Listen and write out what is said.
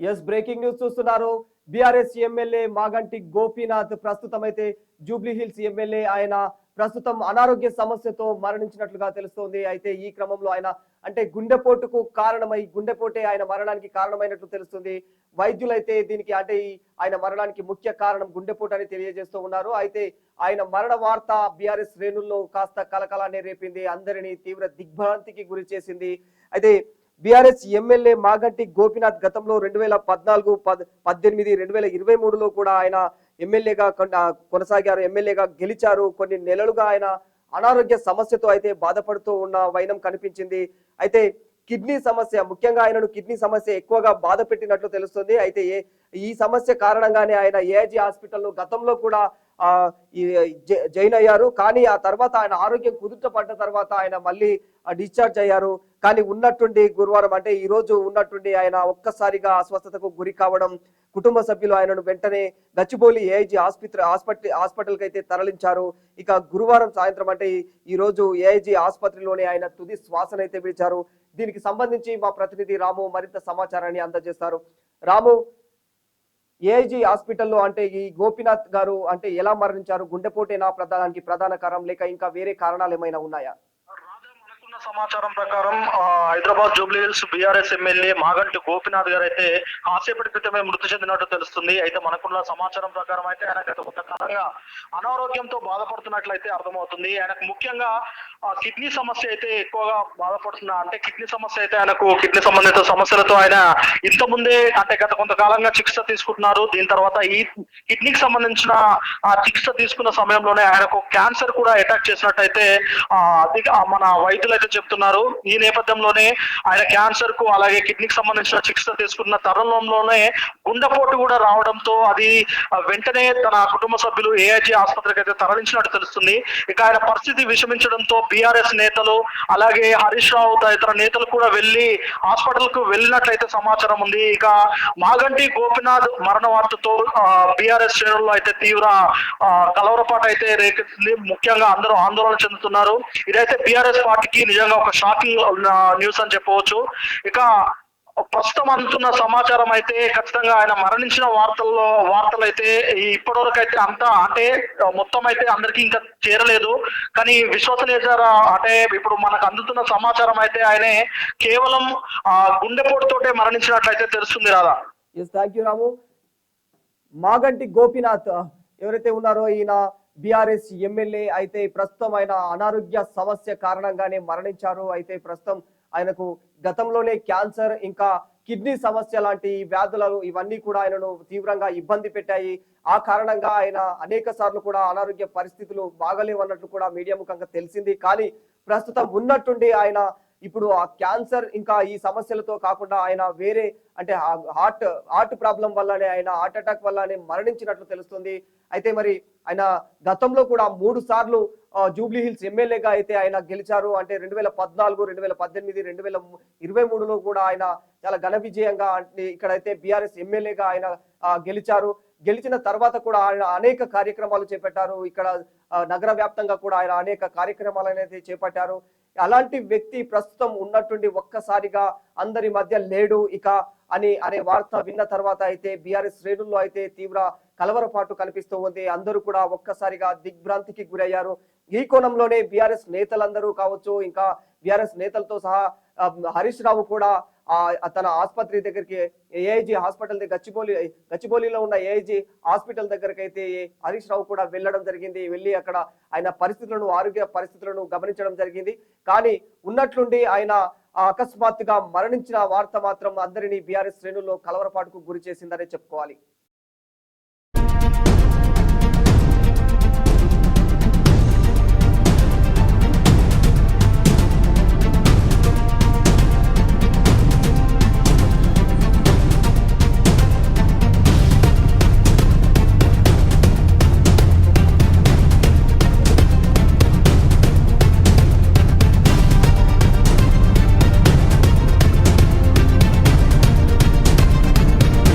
Yes breaking news చూస్తున్నారు. BRS MLA Maganti Gopinath ప్రస్తుతం అయితే జూబ్లీ హిల్స్ ఎమ్మెల్యే ఆయన ప్రస్తుతం అనారోగ్య సమస్యతో మరణించినట్లుగా తెలుస్తోంది. అయితే ఈ క్రమంలో ఆయన అంటే గుండెపోటుకు కారణమై గుండెపోటే ఆయన మరణానికి కారణమైనట్లు తెలుస్తుంది. వైద్యులైతే దీనికి అంటే ఆయన మరణానికి ముఖ్య కారణం గుండెపోటు అని తెలియజేస్తూ ఉన్నారు. అయితే ఆయన మరణ వార్త బీఆర్ఎస్ శ్రేణుల్లో కాస్త కలకలాన్ని రేపింది, అందరినీ తీవ్ర దిగ్భ్రాంతికి గురి చేసింది. అయితే బీఆర్ఎస్ ఎమ్మెల్యే మాగంటి గోపీనాథ్ గతంలో 2014, 18, 2023లో కూడా ఆయన ఎమ్మెల్యేగా కొనసాగారు, ఎమ్మెల్యేగా గెలిచారు. కొన్ని నెలలుగా ఆయన అనారోగ్య సమస్యతో అయితే బాధపడుతూ ఉన్న వైనం కనిపించింది. అయితే కిడ్నీ సమస్య, ముఖ్యంగా ఆయనను కిడ్నీ సమస్య ఎక్కువగా బాధ పెట్టినట్లు తెలుస్తుంది. అయితే ఈ సమస్య కారణంగానే ఆయన ఏఐజీ హాస్పిటల్లో గతంలో కూడా జాయిన్ అయ్యారు. కానీ ఆ తర్వాత ఆయన ఆరోగ్యం కుదుట పడ్డ తర్వాత ఆయన మళ్ళీ డిశ్చార్జ్ అయ్యారు. కానీ ఉన్నట్టుండి గురువారం అంటే ఈ రోజు ఉన్నట్టుండి ఆయన ఒక్కసారిగా అస్వస్థతకు గురి కావడం, కుటుంబ సభ్యులు ఆయనను వెంటనే గచ్చిబౌలి ఏఐజీ హాస్పిటల్కి అయితే తరలించారు. ఇక గురువారం సాయంత్రం అంటే ఈ రోజు ఏఐజీ ఆసుపత్రిలోనే ఆయన తుది శ్వాసనైతే విడిచారు. దీనికి సంబంధించి మా ప్రతినిధి రాము మరింత సమాచారాన్ని అందజేస్తారు. రాము, ఏఐజీ హాస్పిటల్లో అంటే ఈ గోపీనాథ్ గారు అంటే ఎలా మరణించారు? గుండెపోటేనా ప్రధాన కారణం, లేక ఇంకా వేరే కారణాలు ఏమైనా ఉన్నాయా? సమాచారం ప్రకారం Hyderabad Jubilee hills BRS MLA Maganti Gopinath గారు అయితే కాసేపటి క్రితమే మృతి చెందినట్టు తెలుస్తుంది. అయితే మనకున్న సమాచారం ప్రకారం అయితే ఆయన గత కొంతకాలంగా అనారోగ్యంతో బాధపడుతున్నట్లయితే అర్థమవుతుంది. ఆయనకు ముఖ్యంగా కిడ్నీ సమస్య అయితే ఎక్కువగా బాధపడుతున్నా, అంటే కిడ్నీ సమస్య అయితే ఆయనకు కిడ్నీ సంబంధిత సమస్యలతో ఆయన ఇంత ముందే అంటే గత కొంతకాలంగా చికిత్స తీసుకుంటున్నారు. దీని తర్వాత ఈ కిడ్నీకి సంబంధించిన చికిత్స తీసుకున్న సమయంలోనే ఆయనకు క్యాన్సర్ కూడా అటాక్ చేసినట్టయితే మన వైద్యులు అయితే చెప్తున్నారు. ఈ నేపథ్యంలోనే ఆయన క్యాన్సర్ కు అలాగే కిడ్నీకి సంబంధించిన చికిత్స తీసుకున్న తరుణంలోనే గుండెపోటు కూడా రావడంతో అది వెంటనే తన కుటుంబ సభ్యులు ఏఐజీ ఆసుపత్రికి అయితే తరలించినట్టు తెలుస్తుంది. ఇక ఆయన పరిస్థితి విషమించడంతో బీఆర్ఎస్ నేతలు అలాగే హరీష్ రావు తదితర నేతలు కూడా వెళ్లి హాస్పిటల్ కు వెళ్ళినట్లయితే సమాచారం ఉంది. ఇక మాగంటి గోపీనాథ్ మరణ వార్తతో బీఆర్ఎస్ శ్రేణుల్లో అయితే తీవ్ర కలవరపాటు అయితే రేకెత్తింది. ముఖ్యంగా అందరూ ఆందోళన చెందుతున్నారు. ఇదైతే బీఆర్ఎస్ పార్టీకి నిజంగా ఒక షాకింగ్ న్యూస్ అని చెప్పవచ్చు. ఇక ప్రస్తుతం అందుతున్న సమాచారం అయితే ఖచ్చితంగా ఆయన మరణించిన వార్తలు అయితే ఇప్పటివరకు అయితే అంతా అంటే మొత్తం అయితే అందరికీ ఇంకా చేరలేదు. కానీ విశ్వసనీయత అంటే ఇప్పుడు మనకు అందుతున్న సమాచారం అయితే ఆయనే కేవలం గుండెపోటుతోటే మరణించినట్లయితే తెలుస్తుంది. రాదా? థ్యాంక్ యూ రాము. మాగంటి గోపీనాథ్ ఎవరైతే ఉన్నారో ఈయన బీఆర్ఎస్ ఎమ్మెల్యే అయితే ప్రస్తుతం ఆయన అనారోగ్య సమస్య కారణంగానే మరణించారు. అయితే ప్రస్తుతం ఆయనకు గతంలోనే క్యాన్సర్ ఇంకా కిడ్నీ సమస్య లాంటి వ్యాధులు ఇవన్నీ కూడా ఆయనను తీవ్రంగా ఇబ్బంది పెట్టాయి. ఆ కారణంగా ఆయన అనేక సార్లు కూడా అనారోగ్య పరిస్థితులు బాగలేవన్నట్లు కూడా మీడియా ముఖంగా తెలిసింది. కానీ ప్రస్తుతం ఉన్నట్టుండి ఆయన ఇప్పుడు ఆ క్యాన్సర్ ఇంకా ఈ సమస్యలతో కాకుండా ఆయన వేరే అంటే హార్ట్ ప్రాబ్లం వల్లనే ఆయన హార్ట్ అటాక్ వల్లనే మరణించినట్లు తెలుస్తుంది. అయితే మరి ఆయన గతంలో కూడా 3 సార్లు జూబ్లీ హిల్స్ ఎమ్మెల్యేగా అయితే ఆయన గెలిచారు. అంటే 2014, 2018, 2023లో కూడా ఆయన చాలా ఘన విజయంగా అంటే ఇక్కడైతే బీఆర్ఎస్ ఎమ్మెల్యేగా ఆయన గెలిచారు. గెలిచిన తర్వాత కూడా ఆయన అనేక కార్యక్రమాలు చేపట్టారు. ఇక్కడ నగర వ్యాప్తంగా కూడా ఆయన అనేక కార్యక్రమాలు అనేది చేపట్టారు. అలాంటి వ్యక్తి ప్రస్తుతం ఉన్నట్టుండి ఒక్కసారిగా అందరి మధ్య లేడు ఇక అనే వార్త విన్న తర్వాత అయితే బీఆర్ఎస్ శ్రేణుల్లో అయితే తీవ్ర కలవరపాటు కనిపిస్తూ ఉంది. అందరూ కూడా ఒక్కసారిగా దిగ్భ్రాంతికి గురయ్యారు. ఈ కోణంలోనే బీఆర్ఎస్ నేతలందరూ కావచ్చు, ఇంకా బీఆర్ఎస్ నేతలతో సహా హరీష్ రావు కూడా తన ఆసుపత్రి దగ్గరికి ఏఐజీ హాస్పిటల్ గచ్చిబౌలిలో ఉన్న ఏఐజీ హాస్పిటల్ దగ్గరికి అయితే హరీష్ రావు కూడా వెళ్ళడం జరిగింది. వెళ్ళి అక్కడ ఆయన ఆరోగ్య పరిస్థితులను గమనించడం జరిగింది. కానీ ఉన్నట్లుండి ఆయన అకస్మాత్తుగా మరణించిన వార్త మాత్రం అందరినీ బీఆర్ఎస్ శ్రేణుల్లో కలవరపాటుకు గురి చేసిందనే చెప్పుకోవాలి.